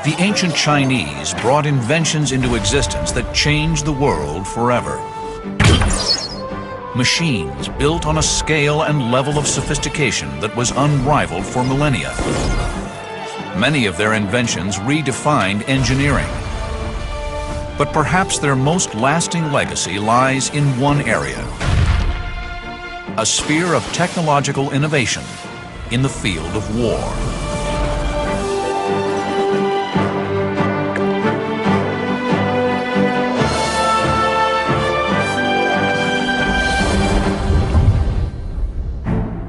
The ancient Chinese brought inventions into existence that changed the world forever. Machines built on a scale and level of sophistication that was unrivaled for millennia. Many of their inventions redefined engineering. But perhaps their most lasting legacy lies in one area: a sphere of technological innovation in the field of war.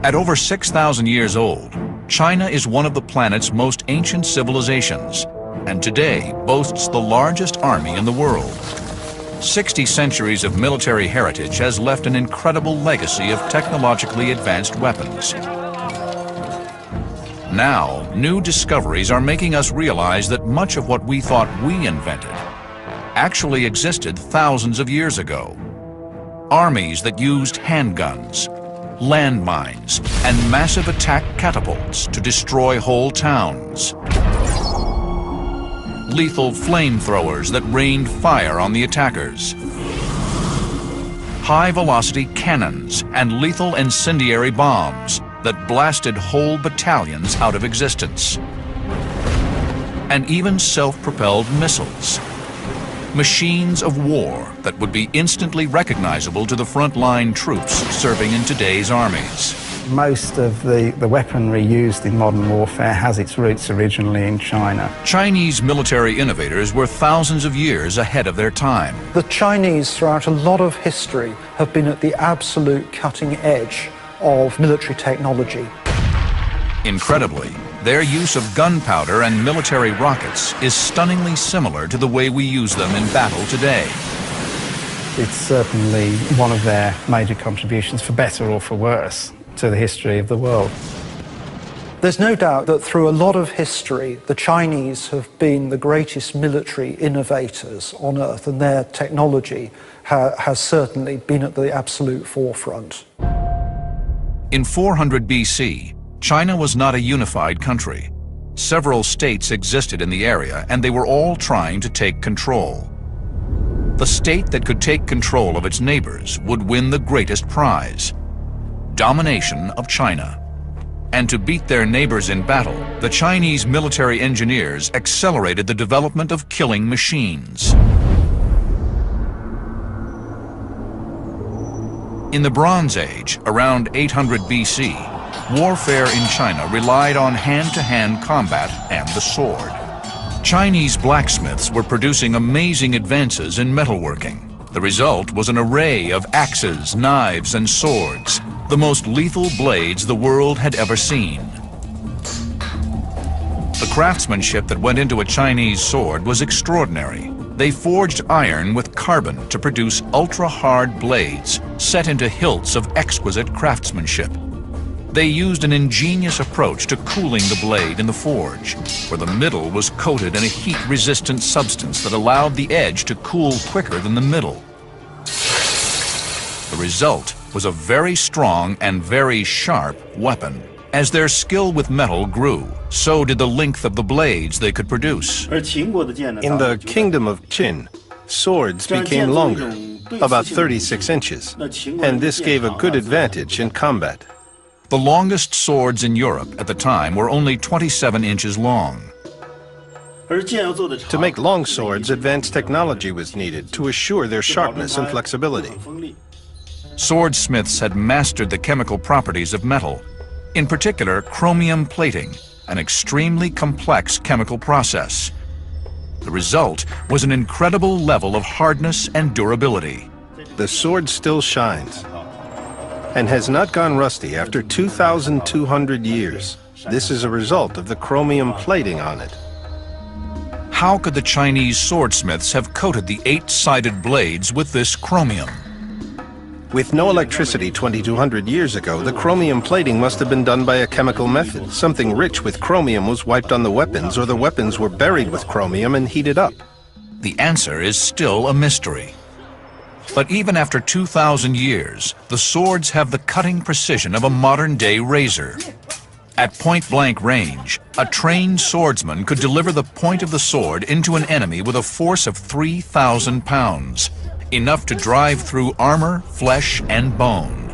At over 6,000 years old, China is one of the planet's most ancient civilizations, and today boasts the largest army in the world. 60 centuries of military heritage has left an incredible legacy of technologically advanced weapons. Now, new discoveries are making us realize that much of what we thought we invented actually existed thousands of years ago. Armies that used handguns, landmines, and massive attack catapults to destroy whole towns. Lethal flamethrowers that rained fire on the attackers. High-velocity cannons and lethal incendiary bombs that blasted whole battalions out of existence. And even self-propelled missiles. Machines of war that would be instantly recognizable to the frontline troops serving in today's armies. Most of the weaponry used in modern warfare has its roots originally in China. Chinese military innovators were thousands of years ahead of their time. The Chinese, throughout a lot of history, have been at the absolute cutting edge of military technology. Incredibly, their use of gunpowder and military rockets is stunningly similar to the way we use them in battle today. It's certainly one of their major contributions, for better or for worse, to the history of the world. There's no doubt that through a lot of history, the Chinese have been the greatest military innovators on Earth, and their technology has certainly been at the absolute forefront. In 400 BC, China was not a unified country. Several states existed in the area, and they were all trying to take control. The state that could take control of its neighbors would win the greatest prize: domination of China. And to beat their neighbors in battle, the Chinese military engineers accelerated the development of killing machines. In the Bronze Age, around 800 BC, warfare in China relied on hand-to-hand combat and the sword. Chinese blacksmiths were producing amazing advances in metalworking. The result was an array of axes, knives, and swords, the most lethal blades the world had ever seen. The craftsmanship that went into a Chinese sword was extraordinary. They forged iron with carbon to produce ultra-hard blades set into hilts of exquisite craftsmanship. They used an ingenious approach to cooling the blade in the forge, where the middle was coated in a heat-resistant substance that allowed the edge to cool quicker than the middle. The result was a very strong and very sharp weapon. As their skill with metal grew, so did the length of the blades they could produce. In the Kingdom of Qin, swords became longer, about 36 inches, and this gave a good advantage in combat. The longest swords in Europe at the time were only 27 inches long. To make long swords, advanced technology was needed to assure their sharpness and flexibility. Swordsmiths had mastered the chemical properties of metal, in particular chromium plating, an extremely complex chemical process. The result was an incredible level of hardness and durability. The sword still shines and has not gone rusty after 2,200 years. This is a result of the chromium plating on it. How could the Chinese swordsmiths have coated the 8-sided blades with this chromium? With no electricity 2,200 years ago, the chromium plating must have been done by a chemical method. Something rich with chromium was wiped on the weapons, or the weapons were buried with chromium and heated up. The answer is still a mystery. But even after 2,000 years, the swords have the cutting precision of a modern-day razor. At point-blank range, a trained swordsman could deliver the point of the sword into an enemy with a force of 3,000 pounds, enough to drive through armor, flesh, and bone.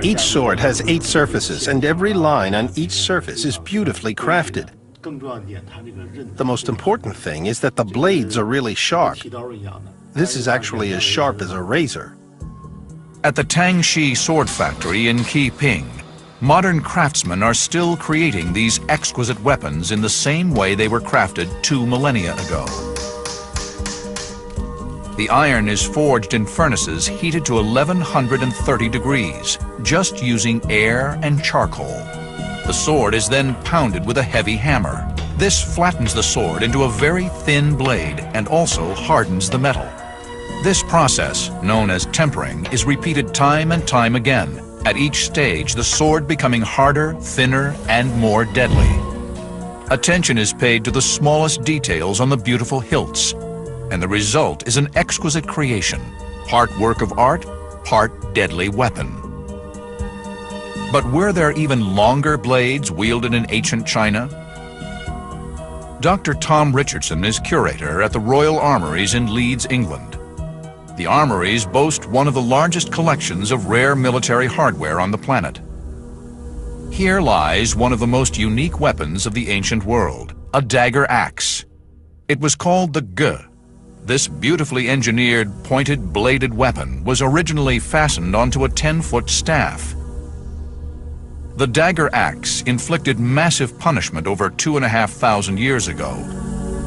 Each sword has 8 surfaces, and every line on each surface is beautifully crafted. The most important thing is that the blades are really sharp. This is actually as sharp as a razor. At the Tangxi sword factory in Qiping, modern craftsmen are still creating these exquisite weapons in the same way they were crafted 2 millennia ago. The iron is forged in furnaces heated to 1130 degrees, just using air and charcoal. The sword is then pounded with a heavy hammer. This flattens the sword into a very thin blade and also hardens the metal. This process, known as tempering, is repeated time and time again, at each stage the sword becoming harder, thinner, and more deadly. Attention is paid to the smallest details on the beautiful hilts, and the result is an exquisite creation, part work of art, part deadly weapon. But were there even longer blades wielded in ancient China? Dr. Tom Richardson is curator at the Royal Armouries in Leeds, England. The armories boast one of the largest collections of rare military hardware on the planet. Here lies one of the most unique weapons of the ancient world, a dagger axe. It was called the Ge. This beautifully engineered, pointed, bladed weapon was originally fastened onto a 10-foot staff. The dagger axe inflicted massive punishment over 2,500 years ago.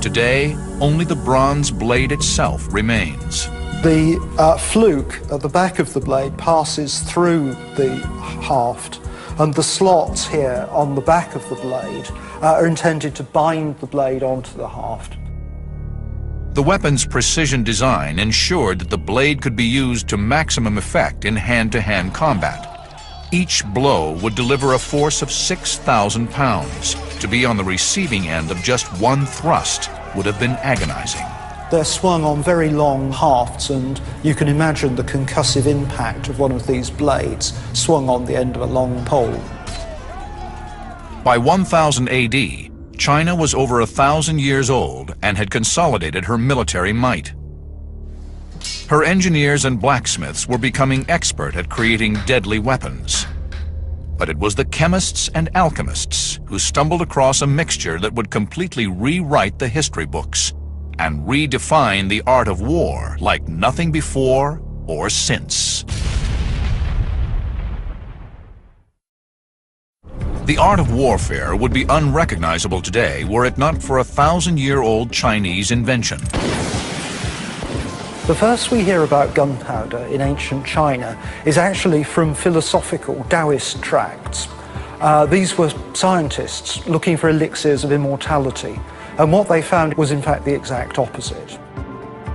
Today, only the bronze blade itself remains. The fluke at the back of the blade passes through the haft, and the slots here on the back of the blade are intended to bind the blade onto the haft. The weapon's precision design ensured that the blade could be used to maximum effect in hand-to-hand combat. Each blow would deliver a force of 6,000 pounds. To be on the receiving end of just one thrust would have been agonizing. They're swung on very long hafts, and you can imagine the concussive impact of one of these blades swung on the end of a long pole. By 1000 AD, China was over 1,000 years old and had consolidated her military might. Her engineers and blacksmiths were becoming expert at creating deadly weapons. But it was the chemists and alchemists who stumbled across a mixture that would completely rewrite the history books and redefine the art of war like nothing before or since. The art of warfare would be unrecognizable today were it not for a 1,000-year-old Chinese invention. The first we hear about gunpowder in ancient China is actually from philosophical Taoist tracts. These were scientists looking for elixirs of immortality, and what they found was in fact the exact opposite.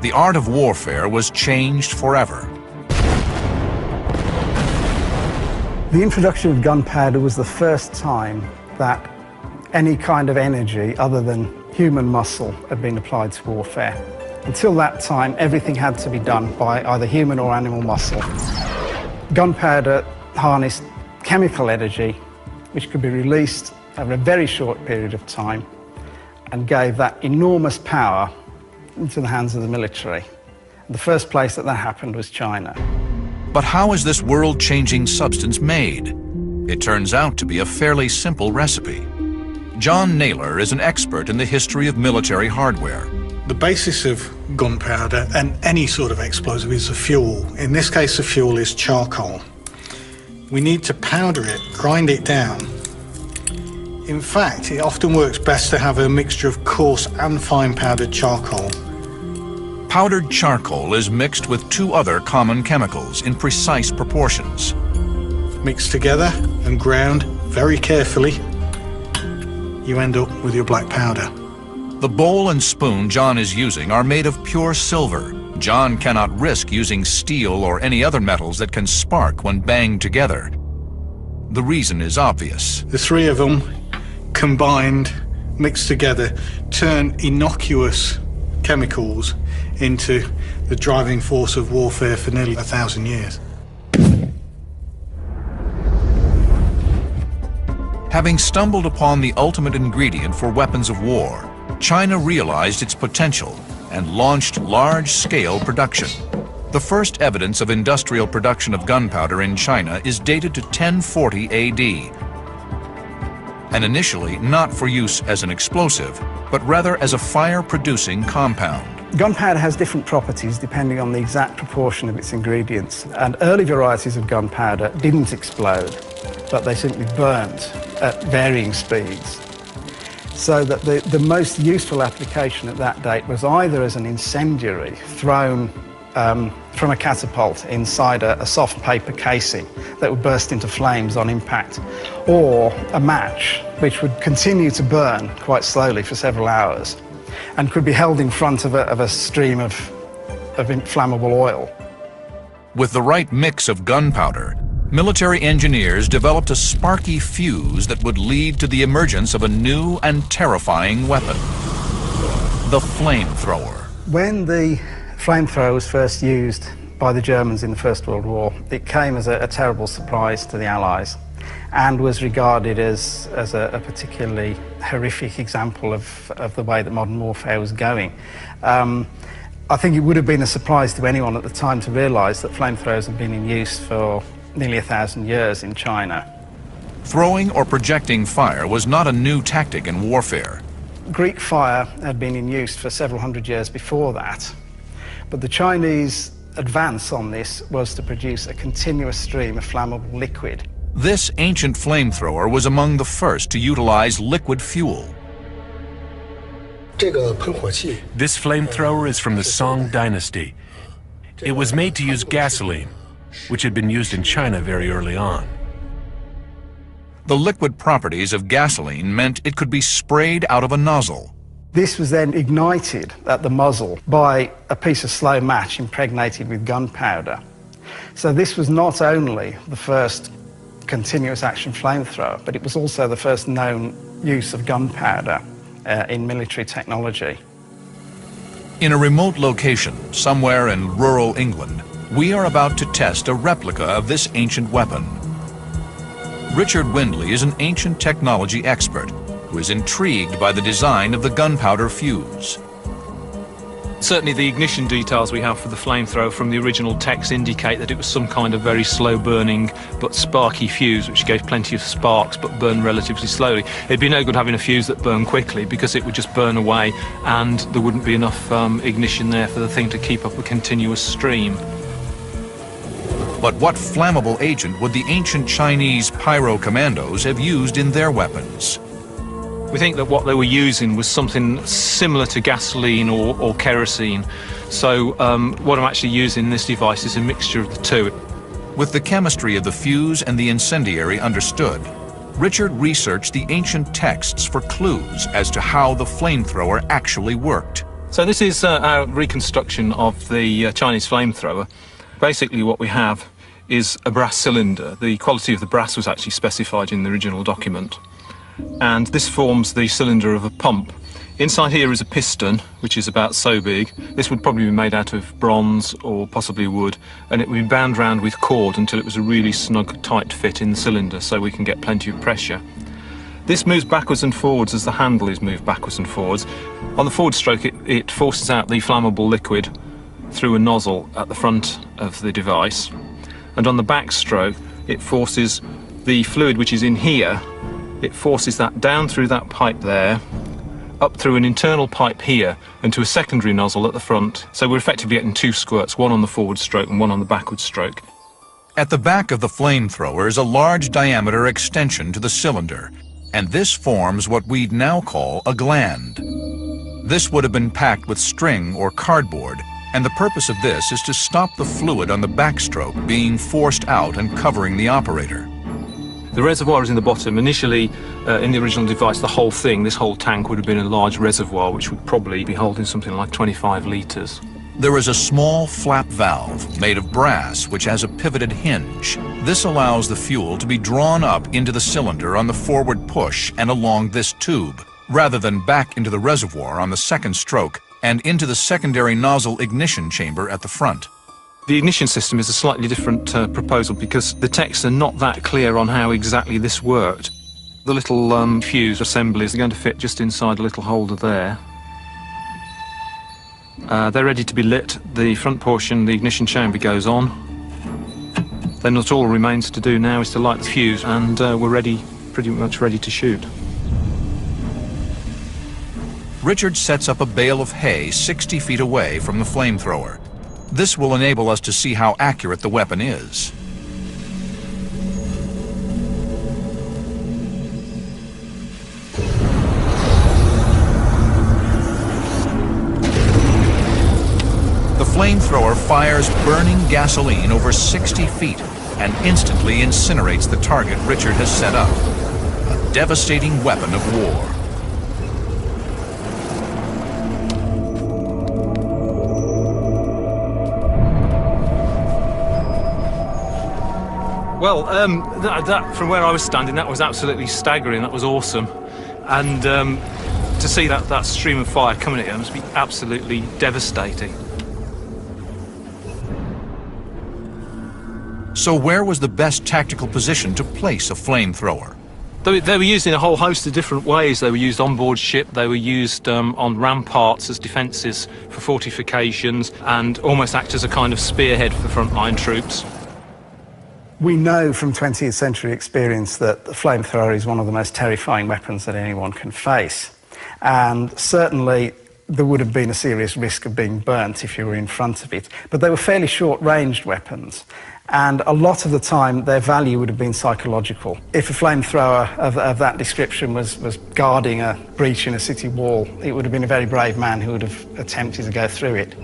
The art of warfare was changed forever. The introduction of gunpowder was the first time that any kind of energy other than human muscle had been applied to warfare. Until that time, everything had to be done by either human or animal muscle. Gunpowder harnessed chemical energy, which could be released over a very short period of time, and gave that enormous power into the hands of the military. The first place that happened was China. But how is this world-changing substance made? It turns out to be a fairly simple recipe. John Naylor is an expert in the history of military hardware. The basis of gunpowder and any sort of explosive is a fuel. In this case, the fuel is charcoal. We need to powder it, grind it down. In fact, it often works best to have a mixture of coarse and fine powdered charcoal. Powdered charcoal is mixed with 2 other common chemicals in precise proportions. Mixed together and ground very carefully, you end up with your black powder. The bowl and spoon John is using are made of pure silver. John cannot risk using steel or any other metals that can spark when banged together. The reason is obvious. The 3 of them combined, mixed together, turn innocuous chemicals into the driving force of warfare for nearly 1,000 years. Having stumbled upon the ultimate ingredient for weapons of war, China realized its potential and launched large-scale production. The first evidence of industrial production of gunpowder in China is dated to 1040 AD, and initially not for use as an explosive, but rather as a fire-producing compound. Gunpowder has different properties depending on the exact proportion of its ingredients, and early varieties of gunpowder didn't explode, but they simply burnt at varying speeds. So that the most useful application at that date was either as an incendiary thrown from a catapult inside a soft paper casing that would burst into flames on impact, or a match which would continue to burn quite slowly for several hours and could be held in front of a stream of inflammable oil. With the right mix of gunpowder, military engineers developed a sparky fuse that would lead to the emergence of a new and terrifying weapon: the flamethrower. When the flamethrower was first used by the Germans in the First World War, it came as a terrible surprise to the Allies and was regarded as a particularly horrific example of the way that modern warfare was going. I think it would have been a surprise to anyone at the time to realise that flamethrowers had been in use for nearly 1,000 years in China. Throwing or projecting fire was not a new tactic in warfare. Greek fire had been in use for several hundred years before that, but the Chinese advance on this was to produce a continuous stream of flammable liquid. This ancient flamethrower was among the first to utilize liquid fuel. This flamethrower is from the Song dynasty. It was made to use gasoline, which had been used in China very early on. The liquid properties of gasoline meant it could be sprayed out of a nozzle. This was then ignited at the muzzle by a piece of slow match impregnated with gunpowder. So this was not only the first continuous action flamethrower, but it was also the first known use of gunpowder in military technology. In a remote location, somewhere in rural England, we are about to test a replica of this ancient weapon. Richard Windley is an ancient technology expert who is intrigued by the design of the gunpowder fuse. Certainly the ignition details we have for the flamethrower from the original text indicate that it was some kind of very slow burning but sparky fuse which gave plenty of sparks but burned relatively slowly. It'd be no good having a fuse that burned quickly because it would just burn away and there wouldn't be enough ignition there for the thing to keep up a continuous stream. But what flammable agent would the ancient Chinese pyro commandos have used in their weapons? We think that what they were using was something similar to gasoline or kerosene. So what I'm actually using in this device is a mixture of the two. With the chemistry of the fuse and the incendiary understood, Richard researched the ancient texts for clues as to how the flamethrower actually worked. So this is our reconstruction of the Chinese flamethrower. Basically what we have is a brass cylinder. The quality of the brass was actually specified in the original document. And this forms the cylinder of a pump. Inside here is a piston, which is about so big. This would probably be made out of bronze or possibly wood, and it would be bound round with cord until it was a really snug, tight fit in the cylinder so we can get plenty of pressure. This moves backwards and forwards as the handle is moved backwards and forwards. On the forward stroke, it forces out the flammable liquid through a nozzle at the front of the device. And on the back stroke, it forces the fluid which is in here, it forces that down through that pipe there, up through an internal pipe here, and to a secondary nozzle at the front. So we're effectively getting two squirts, one on the forward stroke and one on the backward stroke. At the back of the flamethrower is a large diameter extension to the cylinder, and this forms what we'd now call a gland. This would have been packed with string or cardboard, and the purpose of this is to stop the fluid on the backstroke being forced out and covering the operator. The reservoir is in the bottom. Initially, in the original device, the whole thing, this whole tank, would have been a large reservoir which would probably be holding something like 25 litres. There is a small flap valve made of brass which has a pivoted hinge. This allows the fuel to be drawn up into the cylinder on the forward push and along this tube, rather than back into the reservoir on the second stroke and into the secondary nozzle ignition chamber at the front. The ignition system is a slightly different proposal because the texts are not that clear on how exactly this worked. The little fuse assemblies are going to fit just inside a little holder there. They're ready to be lit. The front portion, the ignition chamber, goes on. Then what all remains to do now is to light the fuse, and we're ready, pretty much ready to shoot. Richard sets up a bale of hay 60 feet away from the flamethrower. This will enable us to see how accurate the weapon is. The flamethrower fires burning gasoline over 60 feet and instantly incinerates the target Richard has set up. A devastating weapon of war. Well, that from where I was standing, that was absolutely staggering. That was awesome. And to see that stream of fire coming at you must be absolutely devastating. So where was the best tactical position to place a flamethrower? They were used in a whole host of different ways. They were used on board ship, they were used on ramparts as defences for fortifications, and almost act as a kind of spearhead for frontline troops. We know from 20th century experience that the flamethrower is one of the most terrifying weapons that anyone can face. And certainly there would have been a serious risk of being burnt if you were in front of it. But they were fairly short-ranged weapons. And a lot of the time, their value would have been psychological. If a flamethrower of that description was guarding a breach in a city wall, it would have been a very brave man who would have attempted to go through it.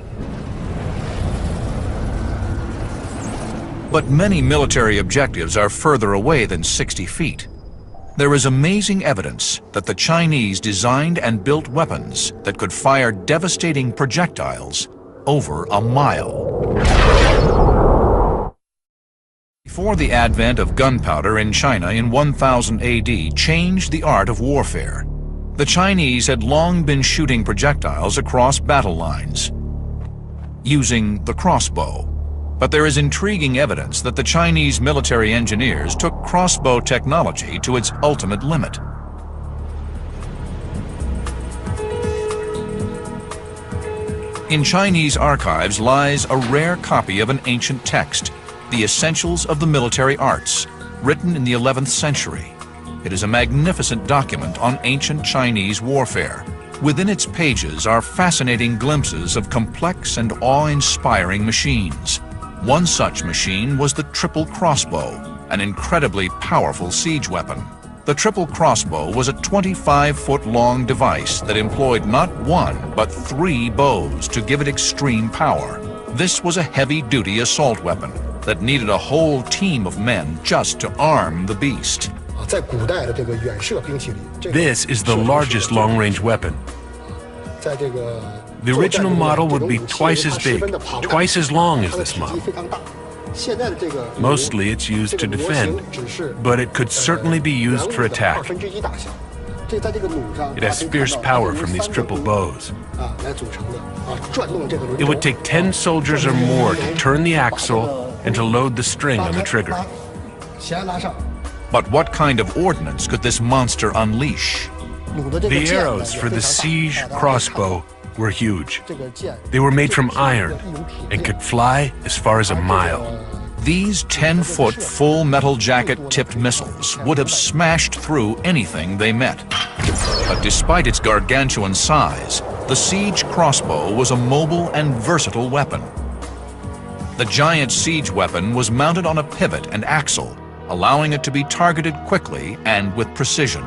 But many military objectives are further away than 60 feet. There is amazing evidence that the Chinese designed and built weapons that could fire devastating projectiles over a mile. Before the advent of gunpowder in China in 1000 AD changed the art of warfare, the Chinese had long been shooting projectiles across battle lines, using the crossbow. But there is intriguing evidence that the Chinese military engineers took crossbow technology to its ultimate limit. In Chinese archives lies a rare copy of an ancient text, The Essentials of the Military Arts, written in the 11th century. It is a magnificent document on ancient Chinese warfare. Within its pages are fascinating glimpses of complex and awe-inspiring machines. One such machine was the triple crossbow, an incredibly powerful siege weapon. The triple crossbow was a 25-foot-long device that employed not one, but 3 bows to give it extreme power. This was a heavy-duty assault weapon that needed a whole team of men just to arm the beast. This is the largest long-range weapon. The original model would be twice as big, twice as long as this model. Mostly it's used to defend, but it could certainly be used for attack. It has fierce power from these triple bows. It would take 10 soldiers or more to turn the axle and to load the string on the trigger. But what kind of ordnance could this monster unleash? The arrows for the siege crossbow were huge. They were made from iron and could fly as far as a mile. These 10-foot full metal jacket-tipped missiles would have smashed through anything they met. But despite its gargantuan size, the siege crossbow was a mobile and versatile weapon. The giant siege weapon was mounted on a pivot and axle, allowing it to be targeted quickly and with precision.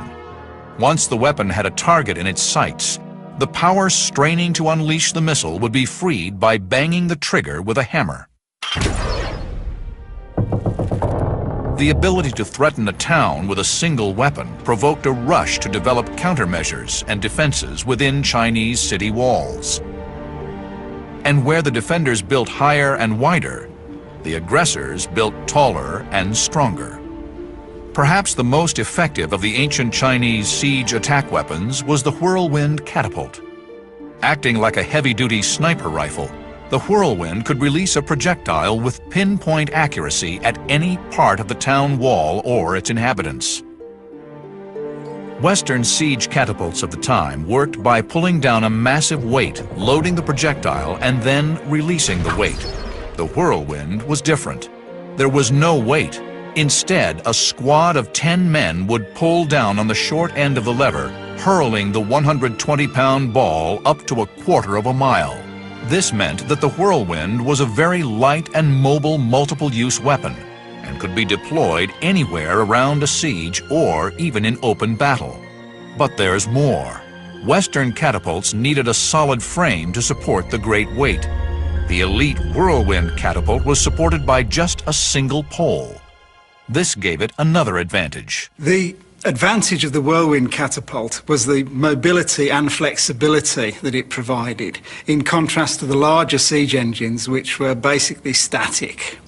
Once the weapon had a target in its sights, the power straining to unleash the missile would be freed by banging the trigger with a hammer. The ability to threaten a town with a single weapon provoked a rush to develop countermeasures and defenses within Chinese city walls. And where the defenders built higher and wider, the aggressors built taller and stronger. Perhaps the most effective of the ancient Chinese siege attack weapons was the whirlwind catapult. Acting like a heavy-duty sniper rifle, the whirlwind could release a projectile with pinpoint accuracy at any part of the town wall or its inhabitants. Western siege catapults of the time worked by pulling down a massive weight, loading the projectile, and then releasing the weight. The whirlwind was different. There was no weight. Instead, a squad of 10 men would pull down on the short end of the lever, hurling the 120-pound ball up to a quarter of a mile. This meant that the whirlwind was a very light and mobile multiple-use weapon and could be deployed anywhere around a siege or even in open battle. But there's more. Western catapults needed a solid frame to support the great weight. The elite whirlwind catapult was supported by just a single pole. This gave it another advantage. The advantage of the whirlwind catapult was the mobility and flexibility that it provided, in contrast to the larger siege engines, which were basically static.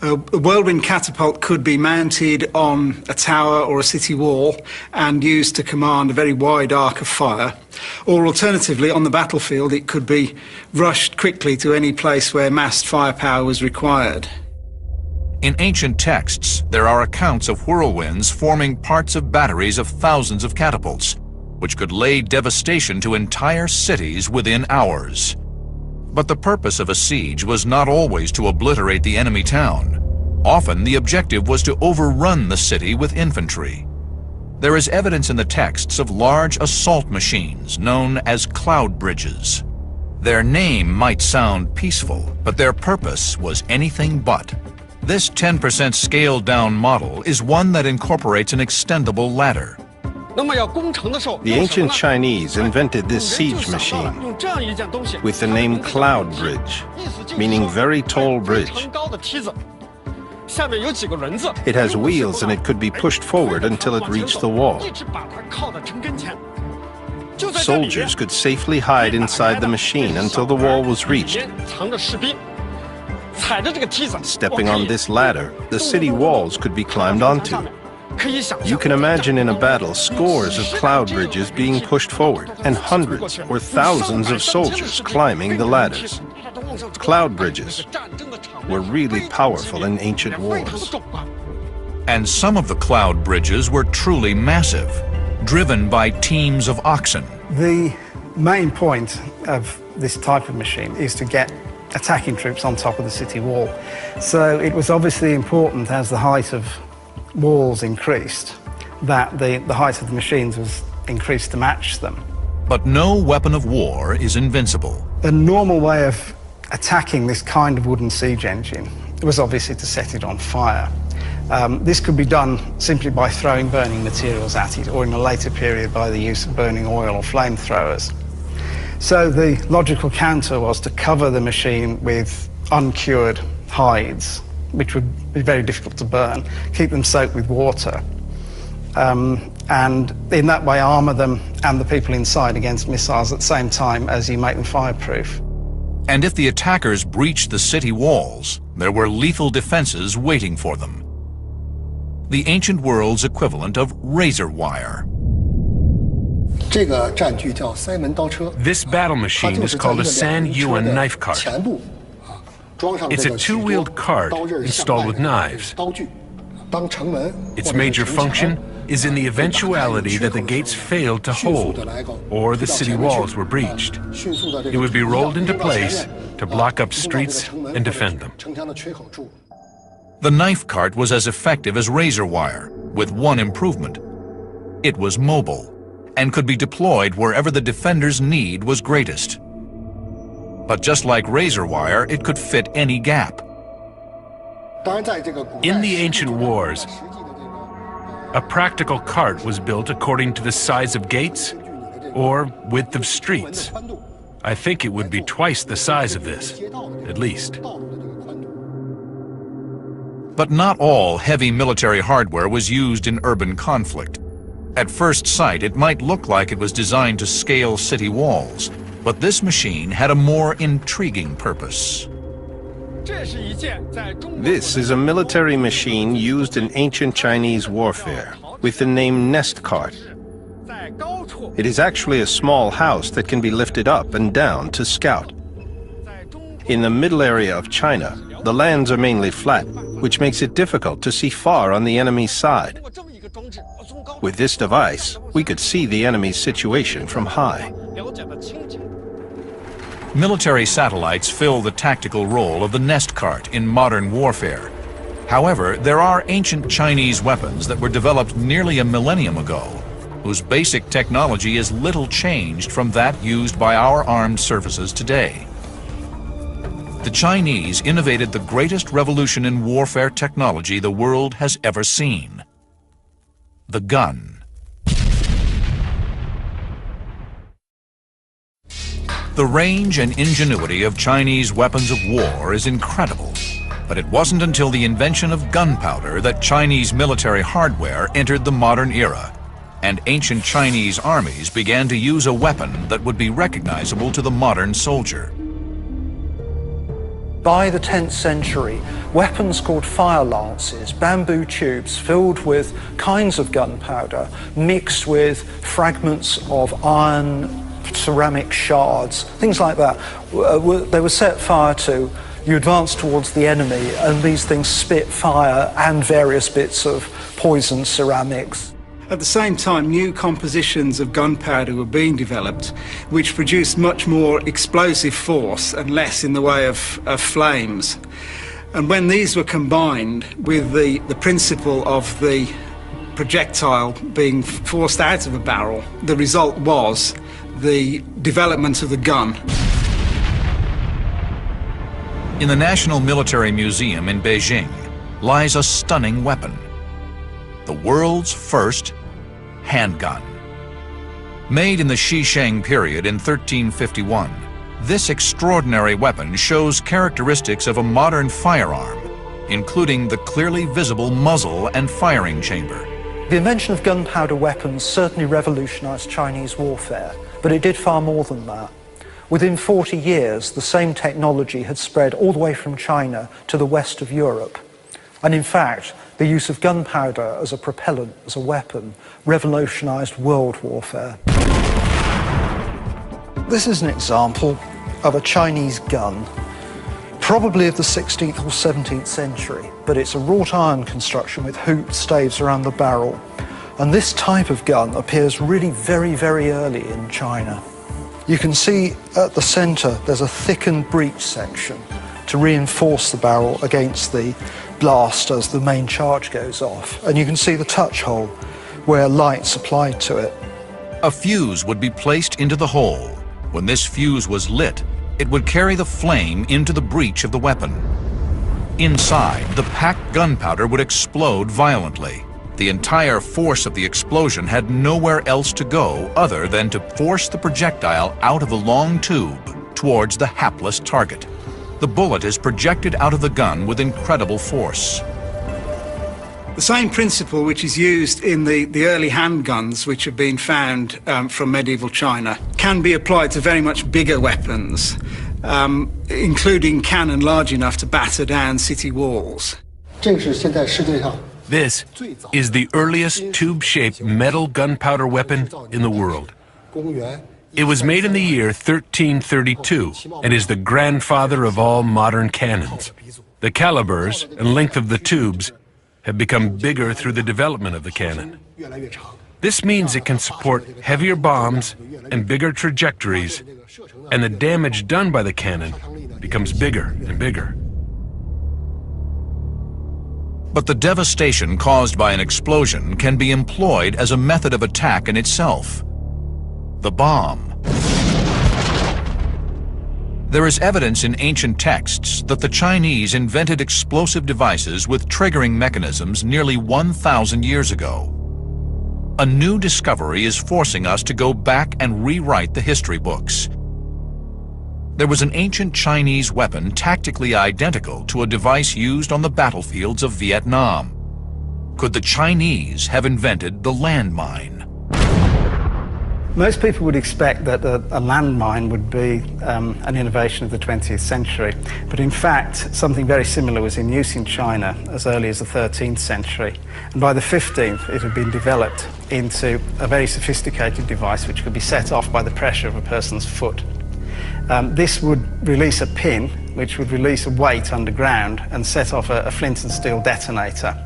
A whirlwind catapult could be mounted on a tower or a city wall and used to command a very wide arc of fire, or alternatively, on the battlefield, it could be rushed quickly to any place where massed firepower was required. In ancient texts, there are accounts of whirlwinds forming parts of batteries of thousands of catapults, which could lay devastation to entire cities within hours. But the purpose of a siege was not always to obliterate the enemy town. Often the objective was to overrun the city with infantry. There is evidence in the texts of large assault machines known as cloud bridges. Their name might sound peaceful, but their purpose was anything but. This 10% scaled-down model is one that incorporates an extendable ladder. The ancient Chinese invented this siege machine with the name cloud bridge, meaning very tall bridge. It has wheels and it could be pushed forward until it reached the wall. Soldiers could safely hide inside the machine until the wall was reached. Stepping on this ladder, the city walls could be climbed onto. You can imagine in a battle scores of cloud bridges being pushed forward and hundreds or thousands of soldiers climbing the ladders. Cloud bridges were really powerful in ancient wars. And some of the cloud bridges were truly massive, driven by teams of oxen. The main point of this type of machine is to get attacking troops on top of the city wall. So it was obviously important, as the height of walls increased, that the height of the machines was increased to match them. But no weapon of war is invincible. The normal way of attacking this kind of wooden siege engine was obviously to set it on fire. This could be done simply by throwing burning materials at it, or in a later period by the use of burning oil or flamethrowers. So the logical counter was to cover the machine with uncured hides, which would be very difficult to burn, keep them soaked with water, and in that way armour them and the people inside against missiles at the same time as you make them fireproof. And if the attackers breached the city walls, there were lethal defenses waiting for them. The ancient world's equivalent of razor wire. This battle machine is called a San Yuan knife cart. It's a two-wheeled cart installed with knives. Its major function is in the eventuality that the gates failed to hold or the city walls were breached. It would be rolled into place to block up streets and defend them. The knife cart was as effective as razor wire, with one improvement. It was mobile and could be deployed wherever the defender's need was greatest. But just like razor wire, it could fit any gap. In the ancient wars, a practical cart was built according to the size of gates or width of streets. I think it would be twice the size of this, at least. But not all heavy military hardware was used in urban conflict. At first sight, it might look like it was designed to scale city walls, but this machine had a more intriguing purpose. This is a military machine used in ancient Chinese warfare with the name nest cart. It is actually a small house that can be lifted up and down to scout. In the middle area of China, the lands are mainly flat, which makes it difficult to see far on the enemy's side. With this device, we could see the enemy's situation from high. Military satellites fill the tactical role of the nest cart in modern warfare. However, there are ancient Chinese weapons that were developed nearly a millennium ago, whose basic technology is little changed from that used by our armed services today. The Chinese innovated the greatest revolution in warfare technology the world has ever seen: the gun. The range and ingenuity of Chinese weapons of war is incredible, but it wasn't until the invention of gunpowder that Chinese military hardware entered the modern era, and ancient Chinese armies began to use a weapon that would be recognizable to the modern soldier. By the 10th century, weapons called fire lances, bamboo tubes filled with kinds of gunpowder, mixed with fragments of iron, ceramic shards, things like that, they were set fire to. You advance towards the enemy and these things spit fire and various bits of poisoned ceramics. At the same time, new compositions of gunpowder were being developed, which produced much more explosive force and less in the way of flames. And when these were combined with the principle of the projectile being forced out of a barrel, the result was the development of the gun. In the National Military Museum in Beijing lies a stunning weapon: the world's first handgun. Made in the Xisheng period in 1351, this extraordinary weapon shows characteristics of a modern firearm, including the clearly visible muzzle and firing chamber. The invention of gunpowder weapons certainly revolutionized Chinese warfare, but it did far more than that. Within 40 years, the same technology had spread all the way from China to the west of Europe. And in fact, the use of gunpowder as a propellant, as a weapon, revolutionized world warfare. This is an example of a Chinese gun, probably of the 16th or 17th century, but it's a wrought iron construction with hooped staves around the barrel. And this type of gun appears really very, very early in China. You can see at the center there's a thickened breech section to reinforce the barrel against the blast as the main charge goes off. And you can see the touch hole where light's applied to it. A fuse would be placed into the hole. When this fuse was lit, it would carry the flame into the breech of the weapon. Inside, the packed gunpowder would explode violently. The entire force of the explosion had nowhere else to go other than to force the projectile out of the long tube towards the hapless target. The bullet is projected out of the gun with incredible force. The same principle which is used in the early handguns which have been found from medieval China can be applied to very much bigger weapons, including cannon large enough to batter down city walls. This is the earliest tube-shaped metal gunpowder weapon in the world. It was made in the year 1332 and is the grandfather of all modern cannons. The calibers and length of the tubes have become bigger through the development of the cannon. This means it can support heavier bombs and bigger trajectories, and the damage done by the cannon becomes bigger and bigger. But the devastation caused by an explosion can be employed as a method of attack in itself: the bomb. There is evidence in ancient texts that the Chinese invented explosive devices with triggering mechanisms nearly 1,000 years ago. A new discovery is forcing us to go back and rewrite the history books. There was an ancient Chinese weapon tactically identical to a device used on the battlefields of Vietnam. Could the Chinese have invented the landmine? Most people would expect that a landmine would be an innovation of the 20th century, but in fact something very similar was in use in China as early as the 13th century, and by the 15th it had been developed into a very sophisticated device which could be set off by the pressure of a person's foot. This would release a pin which would release a weight underground and set off a flint and steel detonator.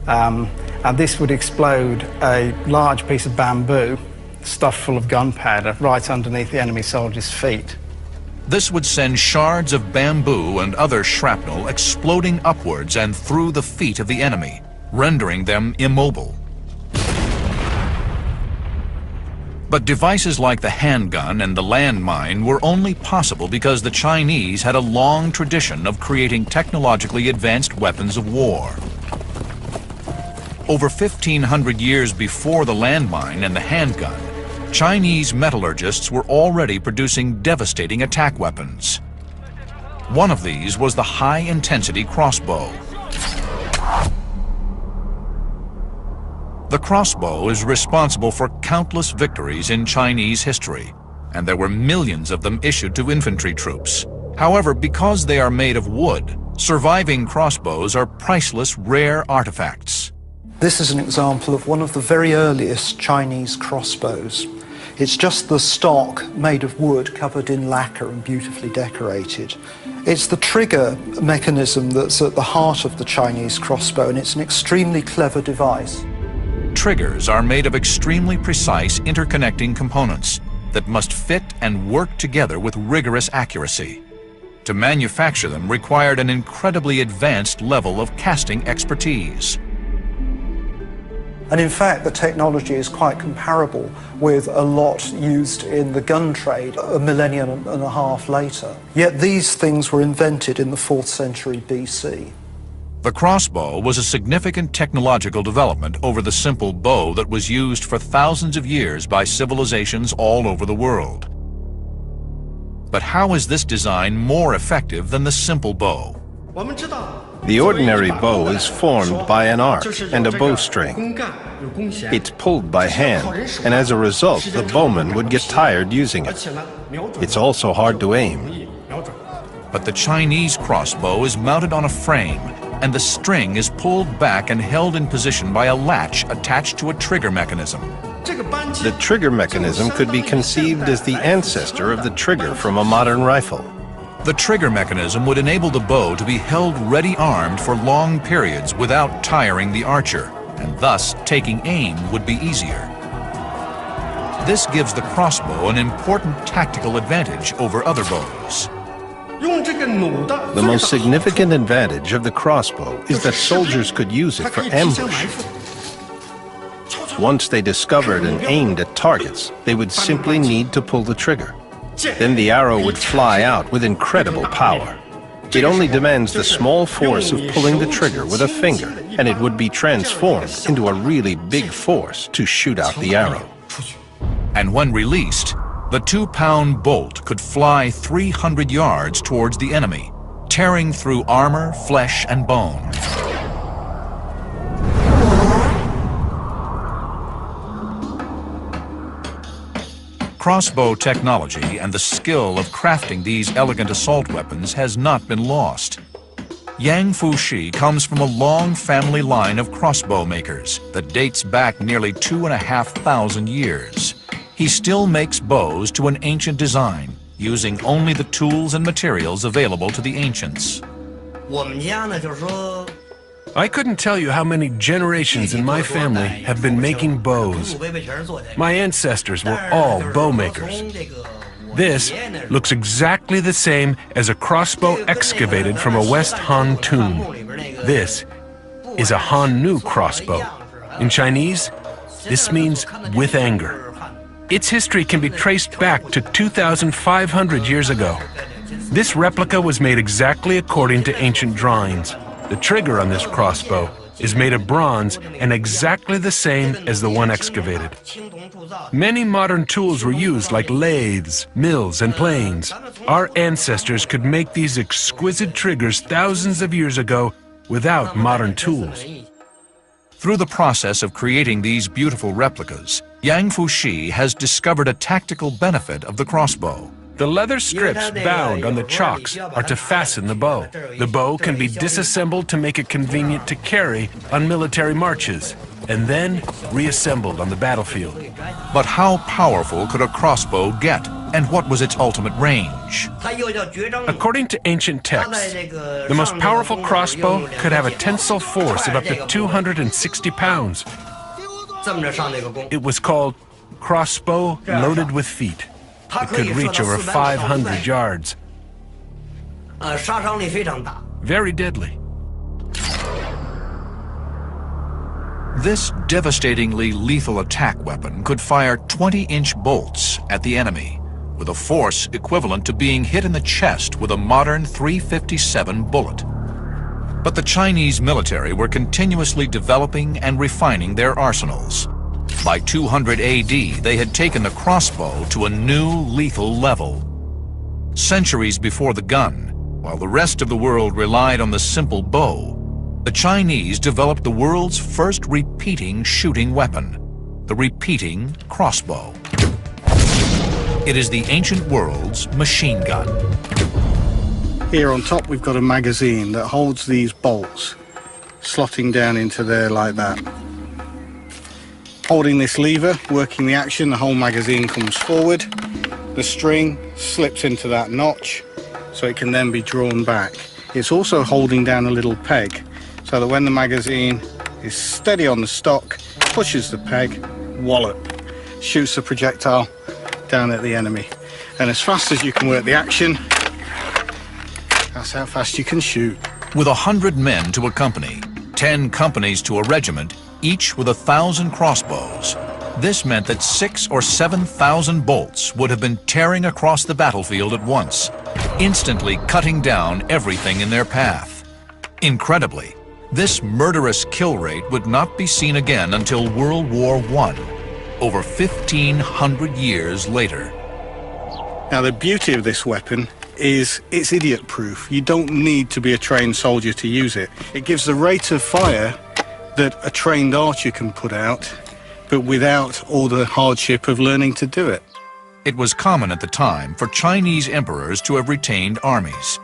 and this would explode a large piece of bamboo stuffed full of gunpowder right underneath the enemy soldiers' feet. This would send shards of bamboo and other shrapnel exploding upwards and through the feet of the enemy, rendering them immobile. But devices like the handgun and the landmine were only possible because the Chinese had a long tradition of creating technologically advanced weapons of war. Over 1,500 years before the landmine and the handgun, Chinese metallurgists were already producing devastating attack weapons. One of these was the high-intensity crossbow. The crossbow is responsible for countless victories in Chinese history, and there were millions of them issued to infantry troops. However, because they are made of wood, surviving crossbows are priceless, rare artifacts. This is an example of one of the very earliest Chinese crossbows. It's just the stock made of wood covered in lacquer and beautifully decorated. It's the trigger mechanism that's at the heart of the Chinese crossbow, and it's an extremely clever device. Triggers are made of extremely precise interconnecting components that must fit and work together with rigorous accuracy. To manufacture them required an incredibly advanced level of casting expertise. And in fact, the technology is quite comparable with a lot used in the gun trade a millennium and a half later. Yet these things were invented in the 4th century BC. The crossbow was a significant technological development over the simple bow that was used for thousands of years by civilizations all over the world. But how is this design more effective than the simple bow? The ordinary bow is formed by an arc and a bowstring. It's pulled by hand, and as a result, the bowman would get tired using it. It's also hard to aim. But the Chinese crossbow is mounted on a frame, and the string is pulled back and held in position by a latch attached to a trigger mechanism. The trigger mechanism could be conceived as the ancestor of the trigger from a modern rifle. The trigger mechanism would enable the bow to be held ready-armed for long periods without tiring the archer, and thus taking aim would be easier. This gives the crossbow an important tactical advantage over other bows. The most significant advantage of the crossbow is that soldiers could use it for ambush. Once they discovered and aimed at targets, they would simply need to pull the trigger. Then the arrow would fly out with incredible power. It only demands the small force of pulling the trigger with a finger, and it would be transformed into a really big force to shoot out the arrow. And when released, the 2-pound bolt could fly 300 yards towards the enemy, tearing through armor, flesh, and bone. Crossbow technology and the skill of crafting these elegant assault weapons has not been lost. Yang Fushi comes from a long family line of crossbow makers that dates back nearly 2,500 years. He still makes bows to an ancient design, using only the tools and materials available to the ancients. I couldn't tell you how many generations in my family have been making bows. My ancestors were all bow makers. This looks exactly the same as a crossbow excavated from a West Han tomb. This is a Han Nu crossbow. In Chinese, this means with anger. Its history can be traced back to 2,500 years ago. This replica was made exactly according to ancient drawings. The trigger on this crossbow is made of bronze and exactly the same as the one excavated. Many modern tools were used like lathes, mills, and planes. Our ancestors could make these exquisite triggers thousands of years ago without modern tools. Through the process of creating these beautiful replicas, Yang Fushi has discovered a tactical benefit of the crossbow. The leather strips bound on the chocks are to fasten the bow. The bow can be disassembled to make it convenient to carry on military marches, and then reassembled on the battlefield. But how powerful could a crossbow get? And what was its ultimate range? According to ancient texts, the most powerful crossbow could have a tensile force of up to 260 pounds. It was called crossbow loaded with feet. It could reach over 500 yards. Very deadly. This devastatingly lethal attack weapon could fire 20-inch bolts at the enemy, with a force equivalent to being hit in the chest with a modern .357 bullet. But the Chinese military were continuously developing and refining their arsenals. By 200 AD, they had taken the crossbow to a new lethal level. Centuries before the gun, while the rest of the world relied on the simple bow, the Chinese developed the world's first repeating shooting weapon, the repeating crossbow. It is the ancient world's machine gun. Here on top we've got a magazine that holds these bolts, slotting down into there like that. Holding this lever, working the action, the whole magazine comes forward. The string slips into that notch, so it can then be drawn back. It's also holding down a little peg, so that when the magazine is steady on the stock, pushes the peg, wallop, shoots the projectile down at the enemy. And as fast as you can work the action, that's how fast you can shoot. With 100 men to a company, 10 companies to a regiment, each with 1,000 crossbows, this meant that 6,000 or 7,000 bolts would have been tearing across the battlefield at once, instantly cutting down everything in their path. Incredibly, this murderous kill rate would not be seen again until World War I, over 1,500 years later. Now the beauty of this weapon is it's idiot-proof. You don't need to be a trained soldier to use it. It gives the rate of fire that a trained archer can put out, but without all the hardship of learning to do it. It was common at the time for Chinese emperors to have retained armies.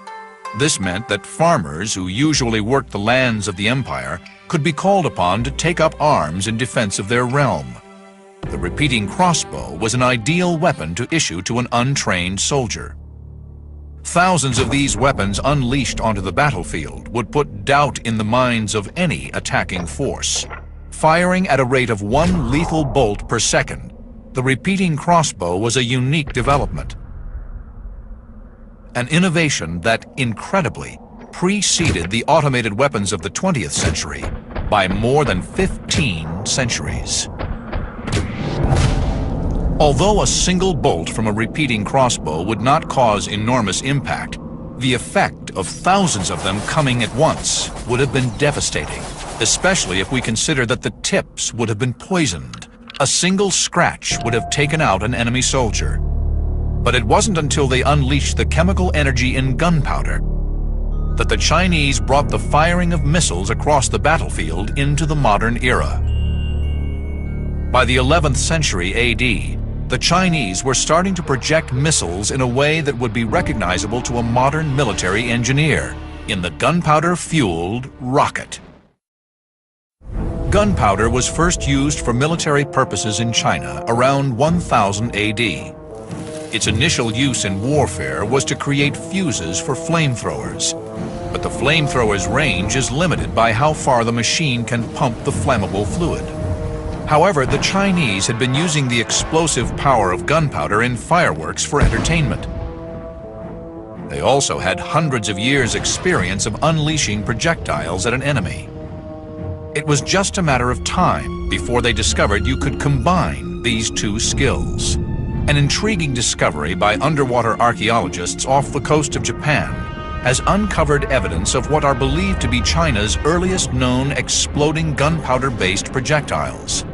This meant that farmers who usually worked the lands of the empire could be called upon to take up arms in defense of their realm. The repeating crossbow was an ideal weapon to issue to an untrained soldier. Thousands of these weapons unleashed onto the battlefield would put doubt in the minds of any attacking force. Firing at a rate of 1 lethal bolt per second, the repeating crossbow was a unique development. An innovation that, incredibly, preceded the automated weapons of the 20th century by more than 15 centuries. Although a single bolt from a repeating crossbow would not cause enormous impact, the effect of thousands of them coming at once would have been devastating, especially if we consider that the tips would have been poisoned. A single scratch would have taken out an enemy soldier. But it wasn't until they unleashed the chemical energy in gunpowder that the Chinese brought the firing of missiles across the battlefield into the modern era. By the 11th century AD, the Chinese were starting to project missiles in a way that would be recognizable to a modern military engineer in the gunpowder-fueled rocket. Gunpowder was first used for military purposes in China around 1000 AD. Its initial use in warfare was to create fuses for flamethrowers, but the flamethrower's range is limited by how far the machine can pump the flammable fluid. However, the Chinese had been using the explosive power of gunpowder in fireworks for entertainment. They also had hundreds of years' experience of unleashing projectiles at an enemy. It was just a matter of time before they discovered you could combine these two skills. An intriguing discovery by underwater archaeologists off the coast of Japan has uncovered evidence of what are believed to be China's earliest known exploding gunpowder-based projectiles.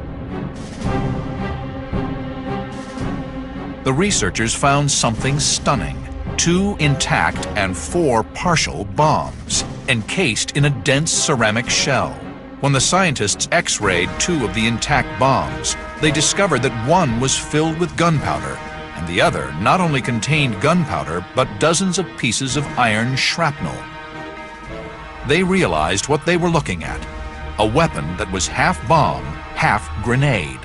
The researchers found something stunning: 2 intact and 4 partial bombs, encased in a dense ceramic shell. When the scientists X-rayed 2 of the intact bombs, they discovered that one was filled with gunpowder, and the other not only contained gunpowder, but dozens of pieces of iron shrapnel. They realized what they were looking at: a weapon that was half bomb, half grenade.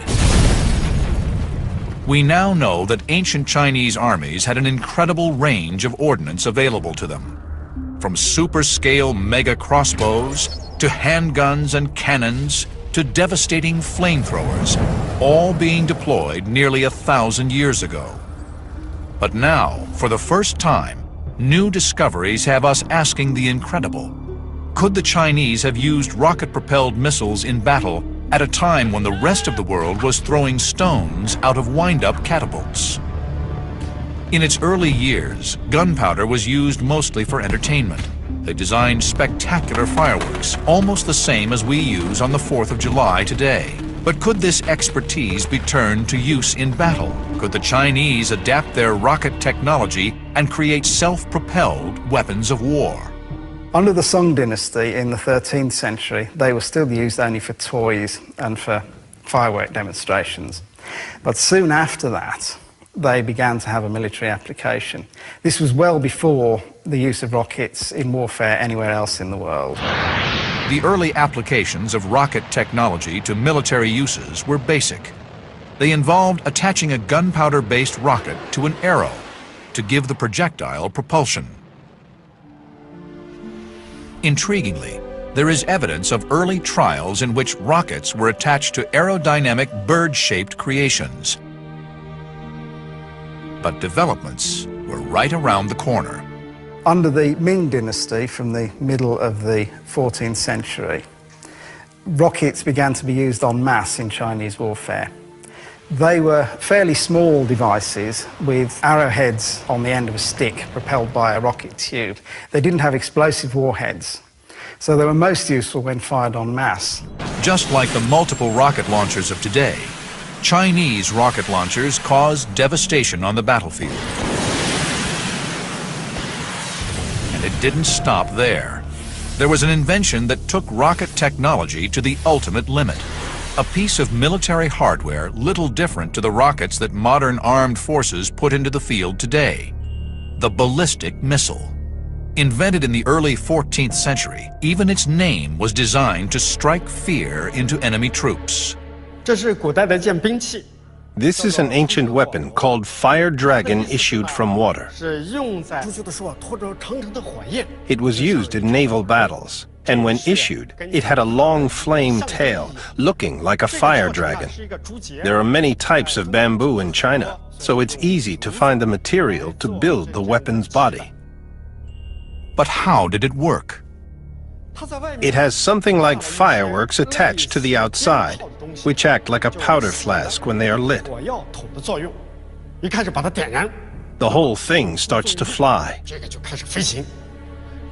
We now know that ancient Chinese armies had an incredible range of ordnance available to them. From super-scale mega crossbows, to handguns and cannons, to devastating flamethrowers, all being deployed nearly 1,000 years ago. But now, for the first time, new discoveries have us asking the incredible. Could the Chinese have used rocket-propelled missiles in battle at a time when the rest of the world was throwing stones out of wind-up catapults? In its early years, gunpowder was used mostly for entertainment. They designed spectacular fireworks, almost the same as we use on the 4th of July today. But could this expertise be turned to use in battle? Could the Chinese adapt their rocket technology and create self-propelled weapons of war? Under the Song dynasty in the 13th century, they were still used only for toys and for firework demonstrations. But soon after that, they began to have a military application. This was well before the use of rockets in warfare anywhere else in the world. The early applications of rocket technology to military uses were basic. They involved attaching a gunpowder-based rocket to an arrow to give the projectile propulsion. Intriguingly, there is evidence of early trials in which rockets were attached to aerodynamic bird-shaped creations. But developments were right around the corner. Under the Ming dynasty, from the middle of the 14th century, rockets began to be used en masse in Chinese warfare. They were fairly small devices with arrowheads on the end of a stick propelled by a rocket tube. They didn't have explosive warheads, so they were most useful when fired en masse. Just like the multiple rocket launchers of today, Chinese rocket launchers caused devastation on the battlefield. And it didn't stop there. There was an invention that took rocket technology to the ultimate limit. A piece of military hardware little different to the rockets that modern armed forces put into the field today. The ballistic missile. Invented in the early 14th century, even its name was designed to strike fear into enemy troops. This is an ancient weapon called Fire Dragon issued from water. It was used in naval battles, and when issued, it had a long flame tail, looking like a fire dragon. There are many types of bamboo in China, so it's easy to find the material to build the weapon's body. But how did it work? It has something like fireworks attached to the outside, which act like a powder flask when they are lit. The whole thing starts to fly.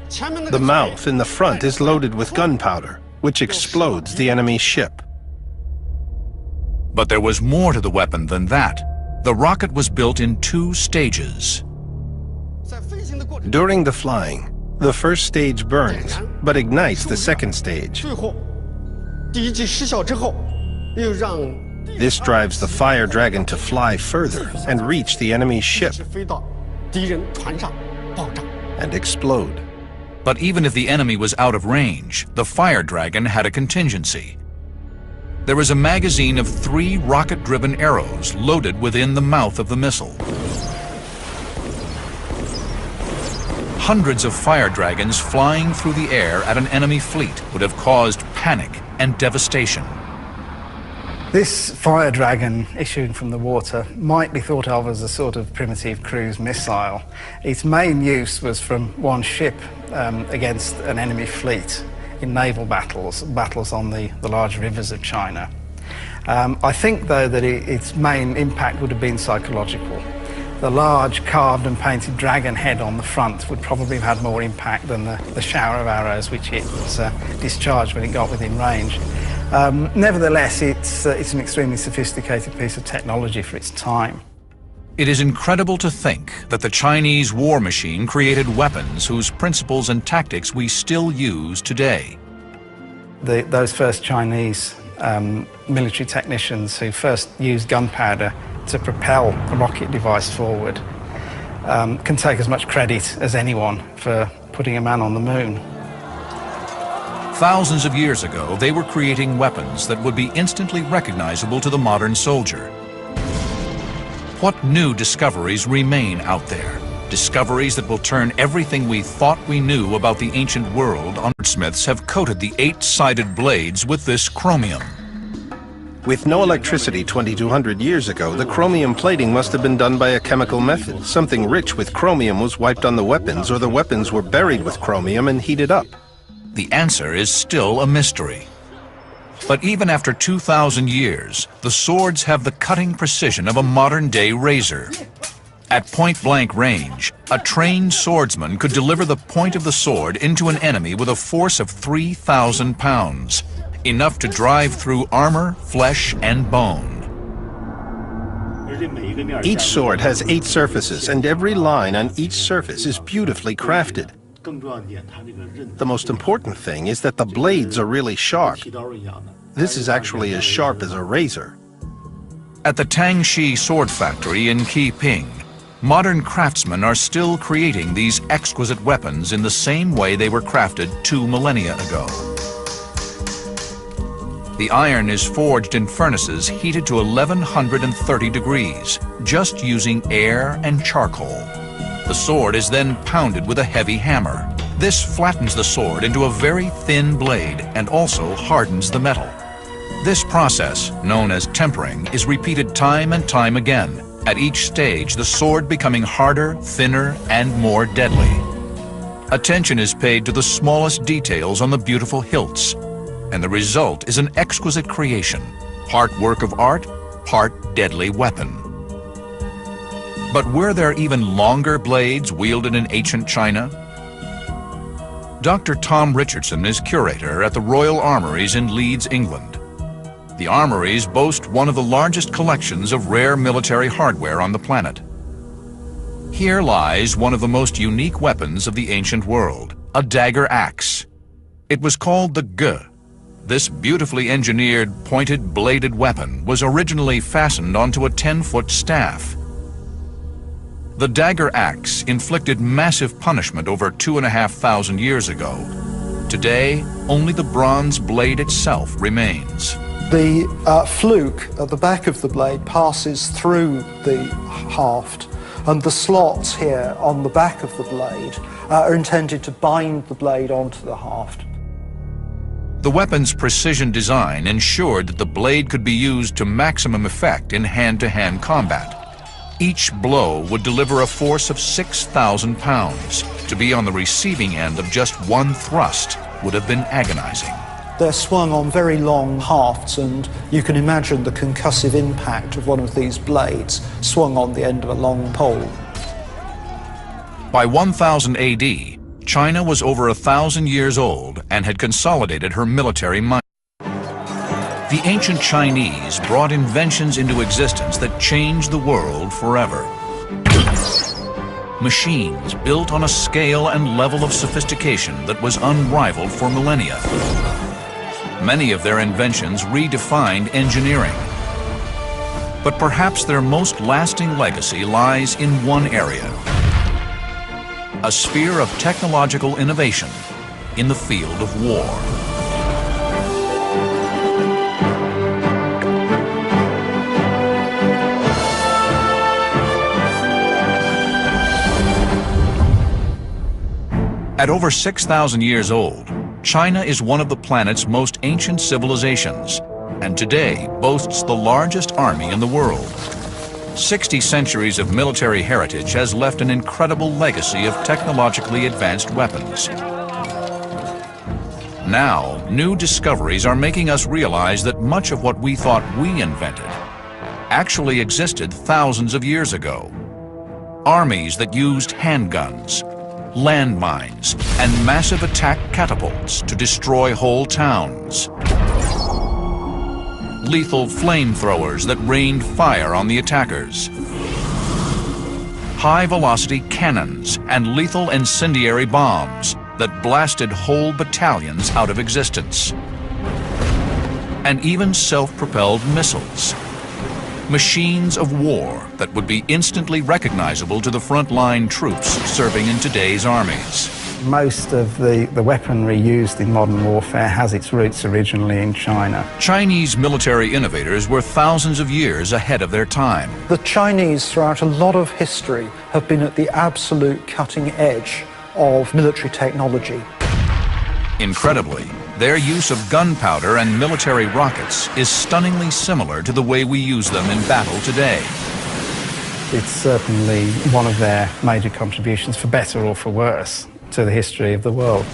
The mouth in the front is loaded with gunpowder, which explodes the enemy's ship. But there was more to the weapon than that. The rocket was built in 2 stages. During the flying, the first stage burns, but ignites the second stage. This drives the Fire Dragon to fly further and reach the enemy's ship and explode. But even if the enemy was out of range, the Fire Dragon had a contingency. There was a magazine of 3 rocket-driven arrows loaded within the mouth of the missile. Hundreds of fire dragons flying through the air at an enemy fleet would have caused panic and devastation. This fire dragon issuing from the water might be thought of as a sort of primitive cruise missile. Its main use was from one ship against an enemy fleet in naval battles on the large rivers of China. I think, though, that its main impact would have been psychological. The large carved and painted dragon head on the front would probably have had more impact than the shower of arrows which it was discharged when it got within range. Nevertheless, it's an extremely sophisticated piece of technology for its time. It is incredible to think that the Chinese war machine created weapons whose principles and tactics we still use today. Those first Chinese military technicians who first used gunpowder to propel a rocket device forward can take as much credit as anyone for putting a man on the moon. Thousands of years ago, they were creating weapons that would be instantly recognizable to the modern soldier. What new discoveries remain out there? Discoveries that will turn everything we thought we knew about the ancient world on. Smiths have coated the 8-sided blades with this chromium. With no electricity 2,200 years ago, the chromium plating must have been done by a chemical method. Something rich with chromium was wiped on the weapons, or the weapons were buried with chromium and heated up. The answer is still a mystery. But even after 2,000 years, the swords have the cutting precision of a modern-day razor. At point-blank range, a trained swordsman could deliver the point of the sword into an enemy with a force of 3,000 pounds, enough to drive through armor, flesh, and bone. Each sword has 8 surfaces, and every line on each surface is beautifully crafted. The most important thing is that the blades are really sharp. This is actually as sharp as a razor. At the Tangxi sword factory in Qiping, modern craftsmen are still creating these exquisite weapons in the same way they were crafted 2 millennia ago. The iron is forged in furnaces heated to 1130 degrees, just using air and charcoal. The sword is then pounded with a heavy hammer. This flattens the sword into a very thin blade and also hardens the metal. This process, known as tempering, is repeated time and time again, at each stage the sword becoming harder, thinner, and more deadly. Attention is paid to the smallest details on the beautiful hilts, and the result is an exquisite creation, part work of art, part deadly weapon. But were there even longer blades wielded in ancient China? Dr. Tom Richardson is curator at the Royal Armouries in Leeds, England. The armories boast one of the largest collections of rare military hardware on the planet. Here lies one of the most unique weapons of the ancient world, a dagger axe. It was called the Ge. This beautifully engineered, pointed, bladed weapon was originally fastened onto a 10-foot staff. The dagger axe inflicted massive punishment over 2,500 years ago. Today, only the bronze blade itself remains. The fluke at the back of the blade passes through the haft, and the slots here on the back of the blade are intended to bind the blade onto the haft. The weapon's precision design ensured that the blade could be used to maximum effect in hand-to-hand combat. Each blow would deliver a force of 6,000 pounds. To be on the receiving end of just one thrust would have been agonizing. They're swung on very long hafts, and you can imagine the concussive impact of one of these blades swung on the end of a long pole. By 1000 AD, China was over 1,000 years old and had consolidated her military might. The ancient Chinese brought inventions into existence that changed the world forever. Machines built on a scale and level of sophistication that was unrivaled for millennia. Many of their inventions redefined engineering. But perhaps their most lasting legacy lies in one area: a sphere of technological innovation in the field of war. At over 6,000 years old, China is one of the planet's most ancient civilizations, and today boasts the largest army in the world. 60 centuries of military heritage has left an incredible legacy of technologically advanced weapons. Now, new discoveries are making us realize that much of what we thought we invented actually existed thousands of years ago. Armies that used handguns, landmines, and massive attack catapults to destroy whole towns. Lethal flamethrowers that rained fire on the attackers. High-velocity cannons and lethal incendiary bombs that blasted whole battalions out of existence. And even self-propelled missiles. Machines of war that would be instantly recognizable to the frontline troops serving in today's armies. Most of the weaponry used in modern warfare has its roots originally in China. Chinese military innovators were thousands of years ahead of their time. The Chinese, throughout a lot of history, have been at the absolute cutting edge of military technology. Incredibly, their use of gunpowder and military rockets is stunningly similar to the way we use them in battle today. It's certainly one of their major contributions, for better or for worse, to the history of the world.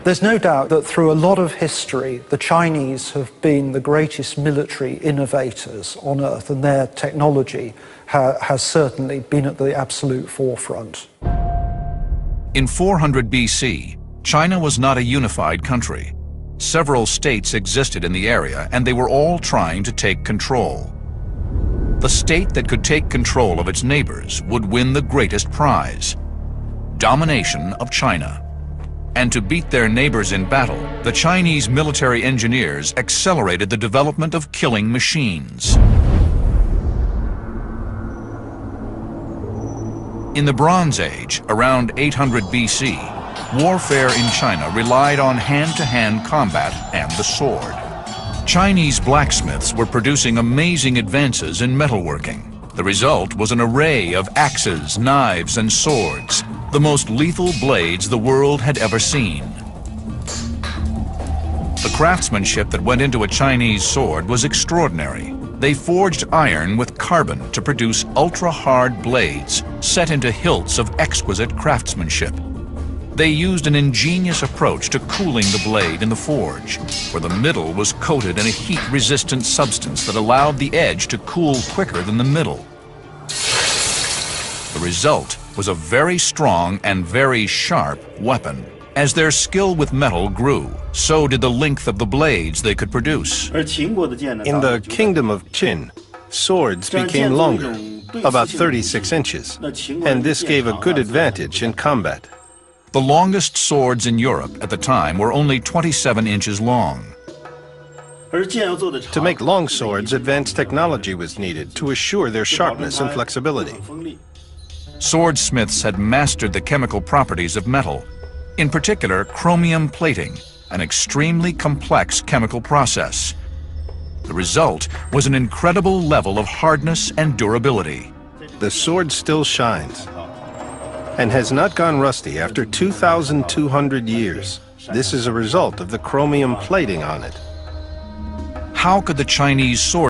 There's no doubt that through a lot of history, the Chinese have been the greatest military innovators on Earth, and their technology has certainly been at the absolute forefront. In 400 BC, China was not a unified country. Several states existed in the area, and they were all trying to take control. The state that could take control of its neighbors would win the greatest prize: domination of China. And to beat their neighbors in battle, the Chinese military engineers accelerated the development of killing machines. In the Bronze Age, around 800 BC, warfare in China relied on hand-to-hand combat and the sword. Chinese blacksmiths were producing amazing advances in metalworking. The result was an array of axes, knives, and swords, the most lethal blades the world had ever seen. The craftsmanship that went into a Chinese sword was extraordinary. They forged iron with carbon to produce ultra-hard blades set into hilts of exquisite craftsmanship. They used an ingenious approach to cooling the blade in the forge, where the middle was coated in a heat-resistant substance that allowed the edge to cool quicker than the middle. The result was a very strong and very sharp weapon. As their skill with metal grew, so did the length of the blades they could produce. In the Kingdom of Qin, swords became longer, about 36 inches, and this gave a good advantage in combat. The longest swords in Europe at the time were only 27 inches long. To make long swords, advanced technology was needed to assure their sharpness and flexibility. Swordsmiths had mastered the chemical properties of metal, in particular chromium plating, an extremely complex chemical process. The result was an incredible level of hardness and durability. The sword still shines and has not gone rusty after 2,200 years. This is a result of the chromium plating on it. How could the Chinese sword